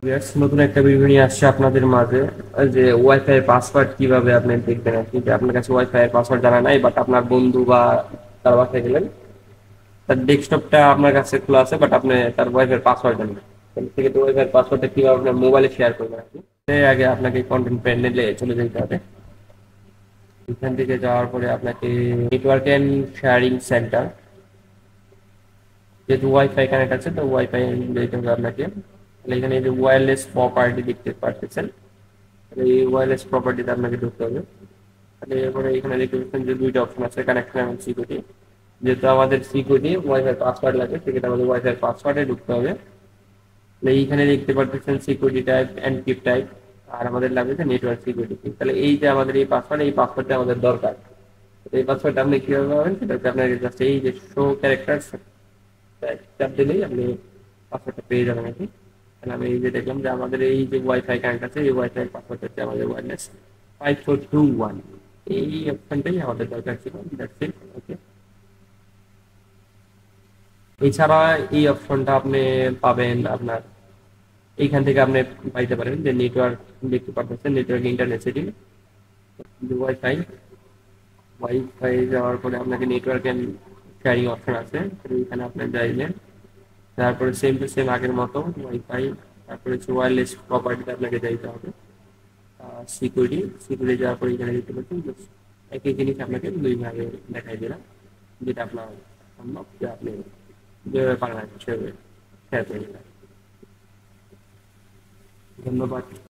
Viewers, নতুন একটা video নিয়ে আসছে আপনাদের মাঝে। যে ওয়াইফাই এর পাসওয়ার্ড কিভাবে আপনি দেখবেন আর কি। যে আপনার কাছে ওয়াইফাই এর পাসওয়ার্ড জানা নাই, বাট আপনার বন্ধু বা তার বাসায় গেলেন, তার ডেস্কটপটা আপনার কাছে খোলা আছে, বাট আপনি তার ওয়াইফাই এর পাসওয়ার্ড জানেন না। তাহলে থেকে তো ওয়াইফাই এর পাসওয়ার্ডটা কিভাবে আপনার মোবাইলে শেয়ার করবেন আর কি। এর আগে আপনাকে কন্টেন্ট প্যানেলে চলে যেতে হবে। এখান থেকে যাওয়ার পরে আপনাকে নেটওয়ার্ক এন্ড শেয়ারিং সেন্টার, যেহেতু ওয়াইফাই কানেক্ট আছে তো ওয়াইফাই যেতে হবে আপনাকে। তাহলে এখানে এই যে ওয়্যারলেস প্রপার্টি দেখতে পাচ্ছেন, এই ওয়্যারলেস প্রপার্টিতে আপনাকে ঢুকতে হবে। তাহলে এরপরে এখানে দেখতে পাচ্ছেন যে দুইটা অপশন আছে, কানেকশন এবং সিকিউরিটি। যেহেতু আমাদের সিকিউরিটি ওয়াইফাই পাসওয়ার্ড লাগে, সেক্ষেত্রে আমাদের ওয়াইফাই পাসওয়ার্ডে ঢুকতে হবে। তাহলে এইখানে দেখতে পাচ্ছেন সিকিউরিটি টাইপ, এনক্রিপ্ট টাইপ, আর আমাদের লাগবে নেটওয়ার্ক সিকিউরিটি। তাহলে এই যে আমাদের এই পাসওয়ার্ডটা আমাদের দরকার। এই পাসওয়ার্ডটা আপনি কিভাবে পাবেন, সেটা হচ্ছে আপনার জাস্ট এই যে শো ক্যারেক্টার চাপ দিলেই আপনি পাসওয়ার্ডটা পেয়ে যাবেন আর কি। তাহলে আমি এই যে দেখলাম যে আমাদের এই যে ওয়াইফাই কানেক্ট আছে, এই ওয়াইফাই পাসওয়ার্ড হচ্ছে আমাদের ওয়্যারলেস 5421। এই অপশনটাই আমাদের দরকার ছিল, দ্যাটস ইট। ওকে, এছাড়া এই অপশনটা আপনি পাবেন আপনার এইখান থেকে আপনি পাইতে পারেন যে নেটওয়ার্ক, দেখতে পাচ্ছেন network internet setting, wifi. Wifi যাওয়ার পরে আপনাকে নেটওয়ার্ক এন্ড শেয়ারিং অপশন আছে, তো এখানে আপনি যাইলেন। তারপরে সেম টু সেম আগের মতো ওয়াইফাই, তারপরে হচ্ছে ওয়্যারলেস প্রপার্টিতে আপনাকে যাইতে হবে। সিকিউরিটি, সিকিউরিটি যাওয়ার পরে এখানে দেখতে পাচ্ছেন যে একই জিনিস আপনাকে দুই ভাগে দেখাই দিলাম, যেটা আপনার সম্ভব যে আপনি যেভাবে পারেন সেভাবে শেয়ার করে দিলাম। ধন্যবাদ।